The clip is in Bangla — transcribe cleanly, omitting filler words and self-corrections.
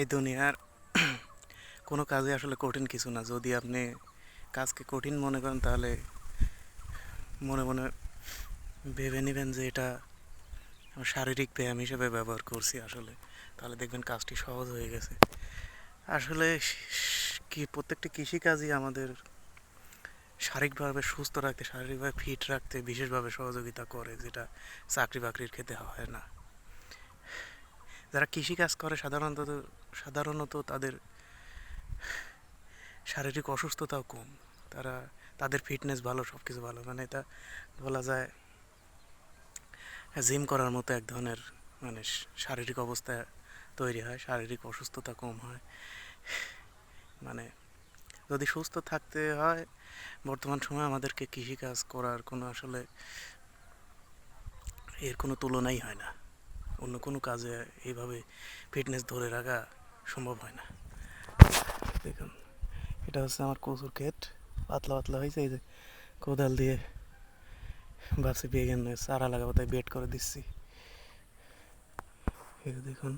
এই দুনিয়ার কোনো কাজই আসলে কঠিন কিছু না। যদি আপনি কাজকে কঠিন মনে করেন তাহলে মনে মনে ভেবে নেবেন যে এটা আমি শারীরিক ব্যায়াম হিসেবে ব্যবহার করছি আসলে, তাহলে দেখবেন কাজটি সহজ হয়ে গেছে। আসলে কি প্রত্যেকটি কৃষিকাজই আমাদের শারীরিকভাবে সুস্থ রাখতে, শারীরিকভাবে ফিট রাখতে বিশেষভাবে সহযোগিতা করে, যেটা চাকরি বাকরির ক্ষেত্রে হয় না। যারা কৃষিকাজ করে সাধারণত তাদের শারীরিক অসুস্থতাও কম। তারা তাদের ফিটনেস ভালো, সব কিছু ভালো, মানে এটা বলা যায় জিম করার মতো এক ধরনের মানে শারীরিক অবস্থা তৈরি হয়, শারীরিক অসুস্থতা কম হয়। মানে যদি সুস্থ থাকতে হয় বর্তমান সময়ে আমাদেরকে কৃষিকাজ করার কোনো আসলে এর কোনো তুলনাই হয় না। অন্য কোনো কাজে এইভাবে ফিটনেস ধরে রাখা সম্ভব হয় না। দেখুন, এটা হচ্ছে আমার কচুর ক্ষেত, পাতলা পাতলা হয়েছে, এই যে কোদাল দিয়ে ভাবছি বেগুন চারা লাগাবো, তাই বেড করে দিচ্ছি। এই যে দেখুন।